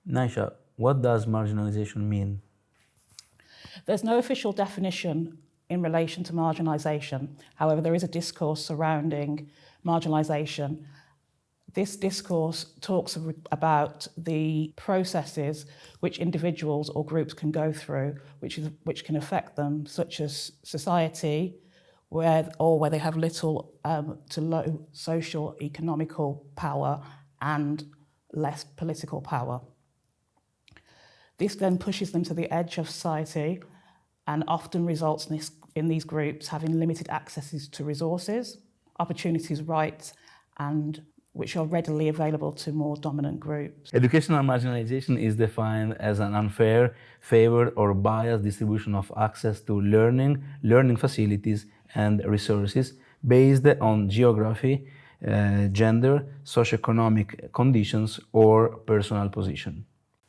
Naisha, what does marginalization mean? There's no official definition in relation to marginalisation. However, there is a discourse surrounding marginalisation. This discourse talks about the processes which individuals or groups can go through, which can affect them, such as society, where they have little to low social, economical power and less political power. This then pushes them to the edge of society and often results in these groups having limited accesses to resources, opportunities, rights, and which are readily available to more dominant groups. Educational marginalization is defined as an unfair, favored, or biased distribution of access to learning facilities, and resources based on geography, gender, socioeconomic conditions, or personal position.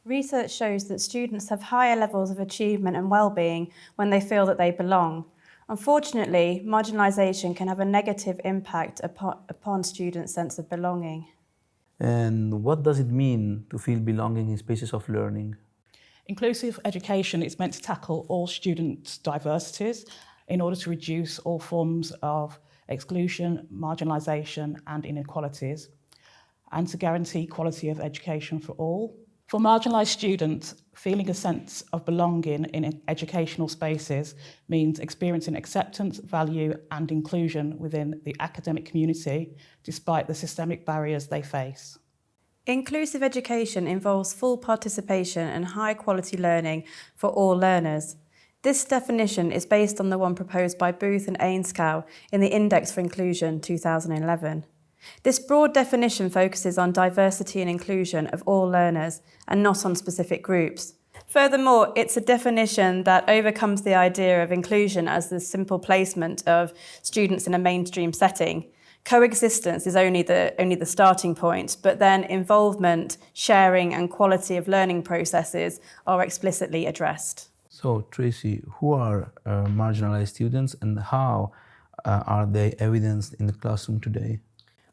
Research shows that students have higher levels of achievement and well-being when they feel that they belong. Unfortunately, marginalisation can have a negative impact upon students' sense of belonging. And what does it mean to feel belonging in spaces of learning? Inclusive education is meant to tackle all students' diversities in order to reduce all forms of exclusion, marginalisation and inequalities, and to guarantee quality of education for all. For marginalised students, feeling a sense of belonging in educational spaces means experiencing acceptance, value and inclusion within the academic community, despite the systemic barriers they face. Inclusive education involves full participation and high-quality learning for all learners. This definition is based on the one proposed by Booth and Ainscow in the Index for Inclusion 2011. This broad definition focuses on diversity and inclusion of all learners and not on specific groups. Furthermore, it's a definition that overcomes the idea of inclusion as the simple placement of students in a mainstream setting. Coexistence is only the starting point, but then involvement, sharing and quality of learning processes are explicitly addressed. So, Tracy, who are marginalized students and how are they evidenced in the classroom today?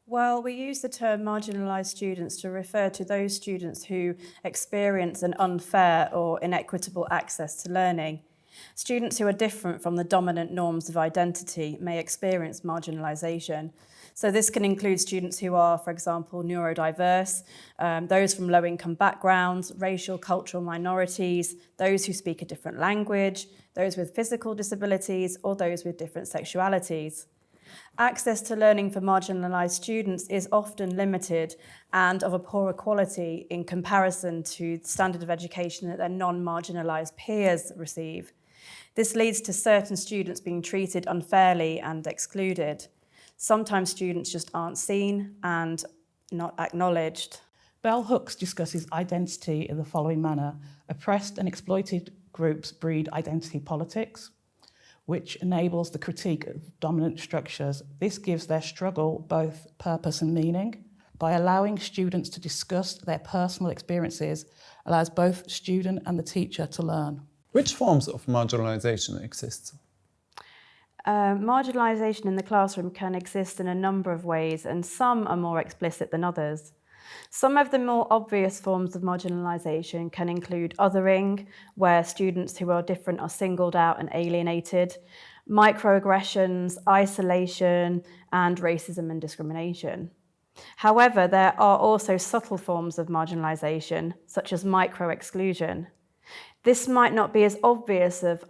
Well, we use the term marginalised students to refer to those students who experience an unfair or inequitable access to learning. Students who are different from the dominant norms of identity may experience marginalisation. So this can include students who are, for example, neurodiverse, those from low-income backgrounds, racial, cultural minorities, those who speak a different language, those with physical disabilities, or those with different sexualities. Access to learning for marginalised students is often limited and of a poorer quality in comparison to the standard of education that their non-marginalised peers receive. This leads to certain students being treated unfairly and excluded. Sometimes students just aren't seen and not acknowledged. Bell Hooks discusses identity in the following manner. Oppressed and exploited groups breed identity politics, which enables the critique of dominant structures. This gives their struggle both purpose and meaning. By allowing students to discuss their personal experiences, allows both student and the teacher to learn. Which forms of marginalisation exist? Marginalisation in the classroom can exist in a number of ways, and some are more explicit than others. Some of the more obvious forms of marginalisation can include othering, where students who are different are singled out and alienated, microaggressions, isolation, and racism and discrimination. However, there are also subtle forms of marginalisation, such as micro-exclusion. This might not be as obvious as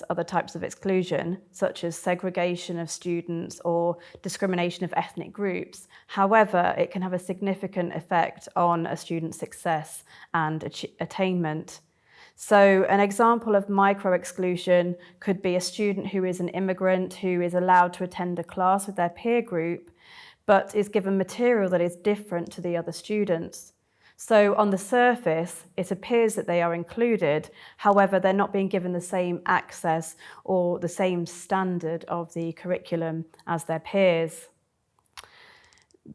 other types of exclusion, such as segregation of students or discrimination of ethnic groups. However, it can have a significant effect on a student's success and attainment. So an example of micro-exclusion could be a student who is an immigrant who is allowed to attend a class with their peer group, but is given material that is different to the other students. So on the surface, it appears that they are included, however, they're not being given the same access or the same standard of the curriculum as their peers.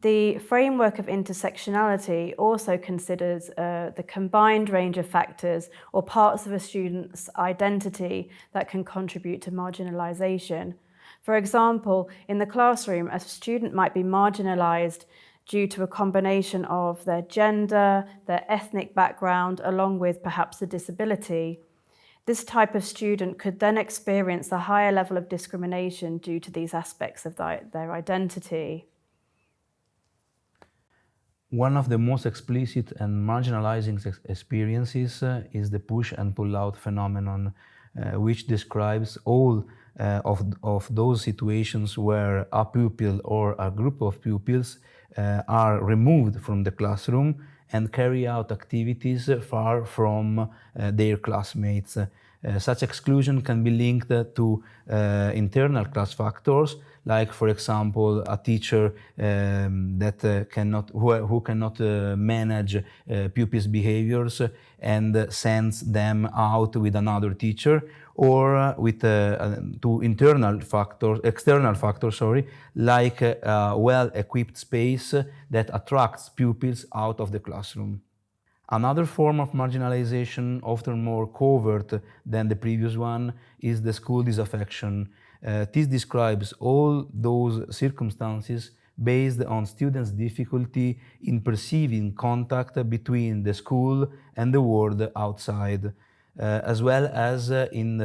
The framework of intersectionality also considers the combined range of factors or parts of a student's identity that can contribute to marginalisation. For example, in the classroom, a student might be marginalised due to a combination of their gender, their ethnic background, along with perhaps a disability. This type of student could then experience a higher level of discrimination due to these aspects of their identity. One of the most explicit and marginalizing experiences is the push and pull out phenomenon, which describes all of those situations where a pupil or a group of pupils are removed from the classroom and carry out activities far from their classmates. Such exclusion can be linked to internal class factors, like, for example, a teacher who cannot manage pupils' behaviors and sends them out with another teacher, or with to external factors, like a well-equipped space that attracts pupils out of the classroom. Another form of marginalization, often more covert than the previous one, is the school disaffection. This describes all those circumstances based on students' difficulty in perceiving contact between the school and the world outside, as well as in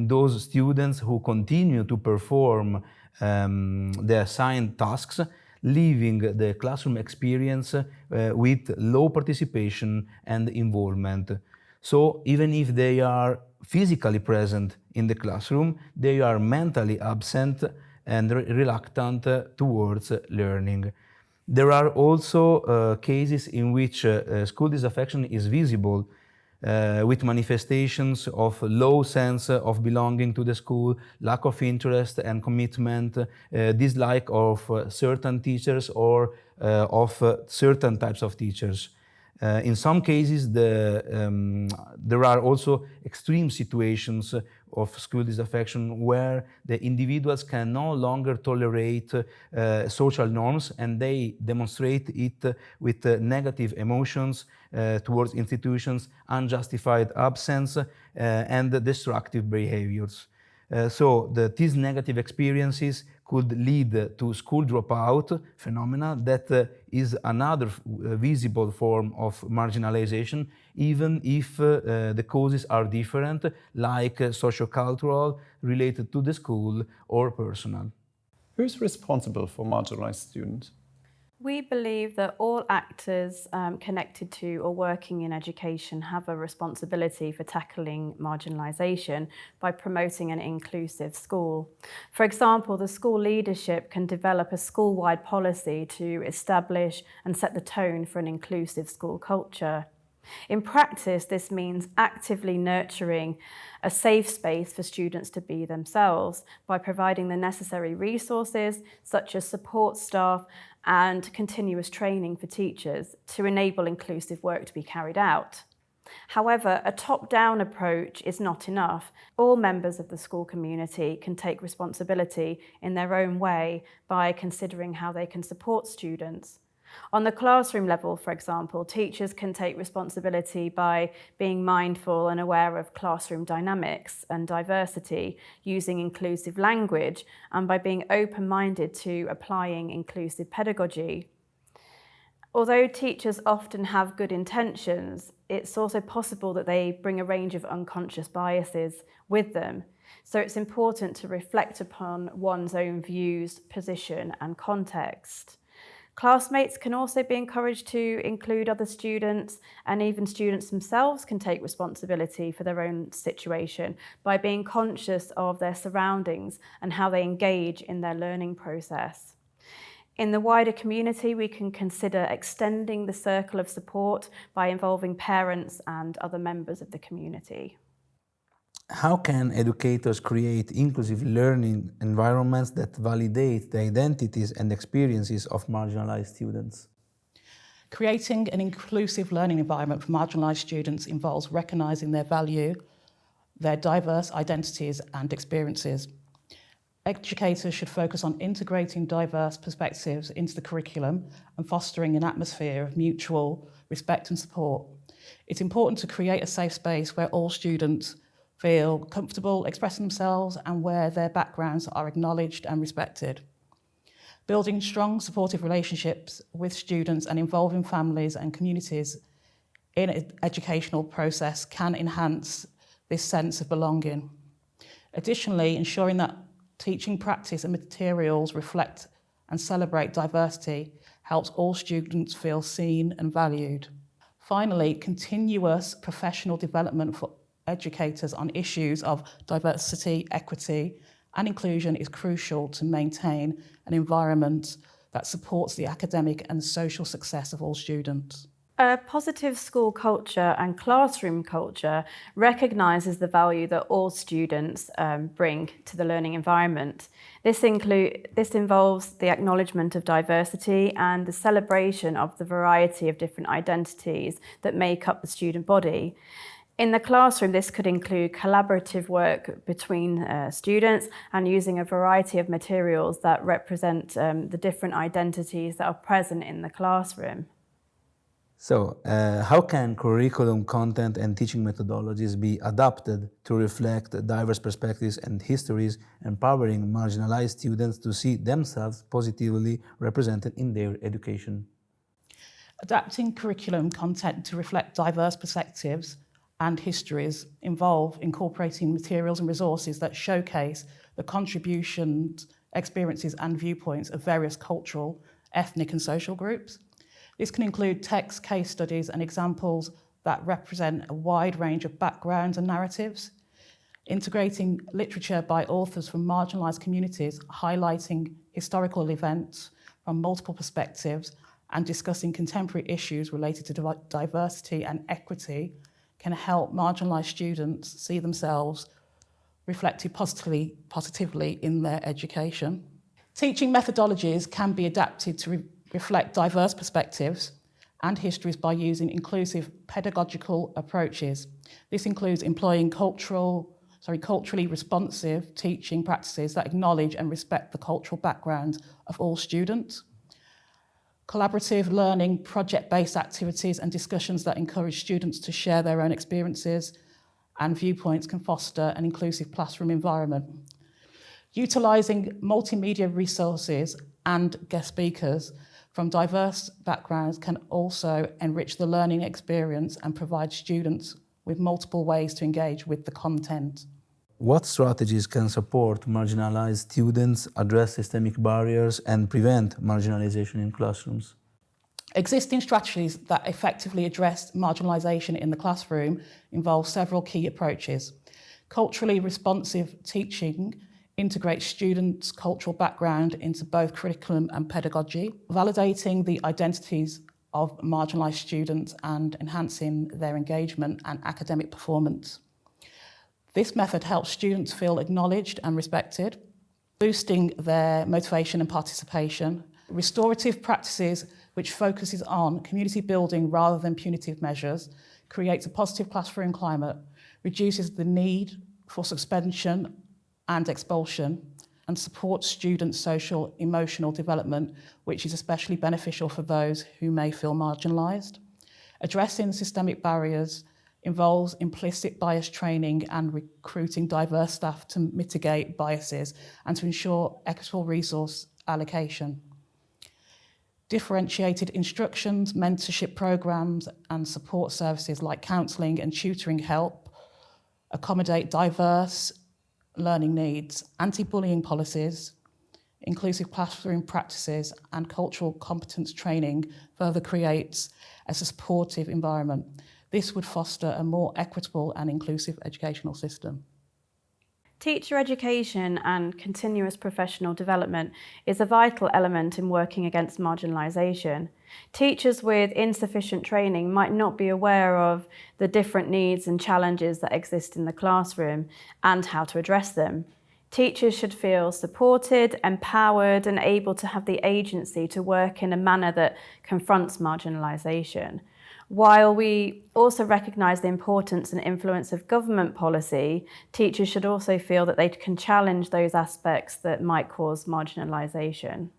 those students who continue to perform the assigned tasks, leaving the classroom experience with low participation and involvement. So even if they are physically present in the classroom, they are mentally absent and reluctant towards learning. There are also cases in which school disaffection is visible, with manifestations of low sense of belonging to the school, lack of interest and commitment, dislike of certain teachers or of certain types of teachers. In some cases, there are also extreme situations of school disaffection where the individuals can no longer tolerate social norms, and they demonstrate it with negative emotions towards institutions, unjustified absence, and destructive behaviors. So these negative experiences could lead to school dropout phenomena that is another visible form of marginalization, even if the causes are different, like sociocultural, related to the school, or personal. Who's responsible for marginalized students? We believe that all actors connected to or working in education have a responsibility for tackling marginalisation by promoting an inclusive school. For example, the school leadership can develop a school-wide policy to establish and set the tone for an inclusive school culture. In practice, this means actively nurturing a safe space for students to be themselves by providing the necessary resources, such as support staff and continuous training for teachers to enable inclusive work to be carried out. However, a top-down approach is not enough. All members of the school community can take responsibility in their own way by considering how they can support students. On the classroom level, for example, teachers can take responsibility by being mindful and aware of classroom dynamics and diversity, using inclusive language, and by being open-minded to applying inclusive pedagogy. Although teachers often have good intentions, it's also possible that they bring a range of unconscious biases with them. So it's important to reflect upon one's own views, position, and context. Classmates can also be encouraged to include other students, and even students themselves can take responsibility for their own situation by being conscious of their surroundings and how they engage in their learning process. In the wider community, we can consider extending the circle of support by involving parents and other members of the community. How can educators create inclusive learning environments that validate the identities and experiences of marginalized students? Creating an inclusive learning environment for marginalised students involves recognising their value, their diverse identities and experiences. Educators should focus on integrating diverse perspectives into the curriculum and fostering an atmosphere of mutual respect and support. It's important to create a safe space where all students feel comfortable expressing themselves and where their backgrounds are acknowledged and respected. Building strong supportive relationships with students and involving families and communities in an educational process can enhance this sense of belonging. Additionally, ensuring that teaching practice and materials reflect and celebrate diversity helps all students feel seen and valued. Finally, continuous professional development for educators on issues of diversity, equity, and inclusion is crucial to maintain an environment that supports the academic and social success of all students. A positive school culture and classroom culture recognises the value that all students bring to the learning environment. This involves the acknowledgement of diversity and the celebration of the variety of different identities that make up the student body. In the classroom, this could include collaborative work between students and using a variety of materials that represent the different identities that are present in the classroom. So, how can curriculum content and teaching methodologies be adapted to reflect diverse perspectives and histories, empowering marginalized students to see themselves positively represented in their education? Adapting curriculum content to reflect diverse perspectives and histories involve incorporating materials and resources that showcase the contributions, experiences and viewpoints of various cultural, ethnic and social groups. This can include texts, case studies and examples that represent a wide range of backgrounds and narratives, integrating literature by authors from marginalised communities, highlighting historical events from multiple perspectives and discussing contemporary issues related to diversity and equity can help marginalised students see themselves reflected positively in their education. Teaching methodologies can be adapted to reflect diverse perspectives and histories by using inclusive pedagogical approaches. This includes employing culturally responsive teaching practices that acknowledge and respect the cultural background of all students. Collaborative learning, project-based activities and discussions that encourage students to share their own experiences and viewpoints can foster an inclusive classroom environment. Utilising multimedia resources and guest speakers from diverse backgrounds can also enrich the learning experience and provide students with multiple ways to engage with the content. What strategies can support marginalized students, address systemic barriers, and prevent marginalization in classrooms? Existing strategies that effectively address marginalisation in the classroom involve several key approaches. Culturally responsive teaching integrates students' cultural background into both curriculum and pedagogy, validating the identities of marginalised students and enhancing their engagement and academic performance. This method helps students feel acknowledged and respected, boosting their motivation and participation. Restorative practices, which focuses on community building rather than punitive measures, creates a positive classroom climate, reduces the need for suspension and expulsion, and supports students' social, emotional development, which is especially beneficial for those who may feel marginalised. Addressing systemic barriers involves implicit bias training and recruiting diverse staff to mitigate biases and to ensure equitable resource allocation. Differentiated instructions, mentorship programs and support services like counselling and tutoring help accommodate diverse learning needs. Anti-bullying policies, inclusive classroom practices and cultural competence training further creates a supportive environment. This would foster a more equitable and inclusive educational system. Teacher education and continuous professional development is a vital element in working against marginalisation. Teachers with insufficient training might not be aware of the different needs and challenges that exist in the classroom and how to address them. Teachers should feel supported, empowered, and able to have the agency to work in a manner that confronts marginalisation. While we also recognise the importance and influence of government policy, teachers should also feel that they can challenge those aspects that might cause marginalisation.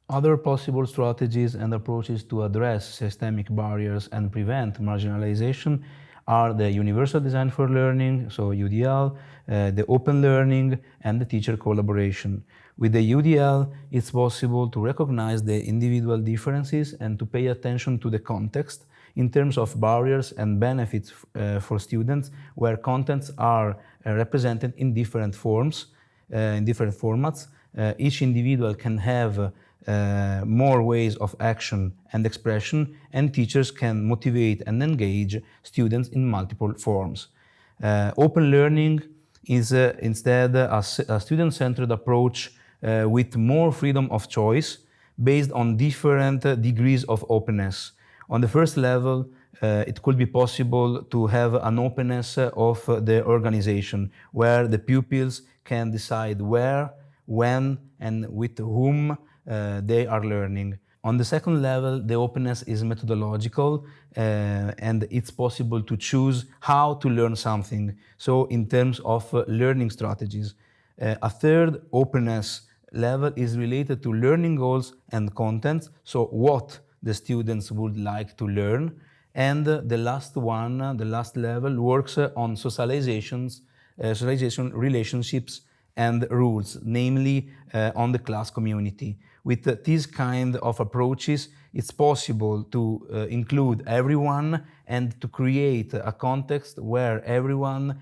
Other possible strategies and approaches to address systemic barriers and prevent marginalization are the Universal Design for Learning, so UDL, the open learning, and the teacher collaboration. With the UDL, it's possible to recognize the individual differences and to pay attention to the context in terms of barriers and benefits for students, where contents are represented in different forms, in different formats. Each individual can have more ways of action and expression, and teachers can motivate and engage students in multiple forms. Open learning is instead a student-centered approach with more freedom of choice based on different degrees of openness. On the first level, it could be possible to have an openness of the organization, where the pupils can decide where, when, and with whom they are learning. On the second level, the openness is methodological, and it's possible to choose how to learn something, so in terms of learning strategies. A third openness level is related to learning goals and contents, so what the students would like to learn. And the last one, the last level, works on socialization, relationships, and rules, namely on the class community. With these kind of approaches, it's possible to include everyone and to create a context where everyone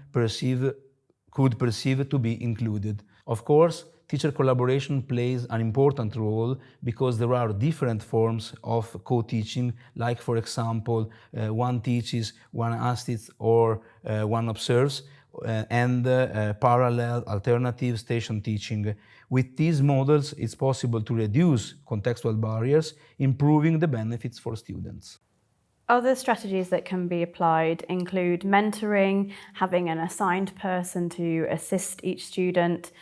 could perceive to be included. Of course, teacher collaboration plays an important role because there are different forms of co-teaching, like for example, one teaches, one assists, or one observes, and parallel alternative station teaching. With these models, it's possible to reduce contextual barriers, improving the benefits for students. Other strategies that can be applied include mentoring, having an assigned person to assist each student,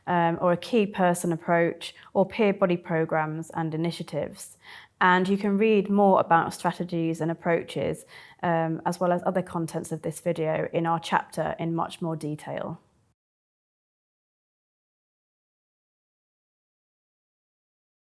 or a key person approach, or peer body programs and initiatives. And you can read more about strategies and approaches, as well as other contents of this video in our chapter in much more detail.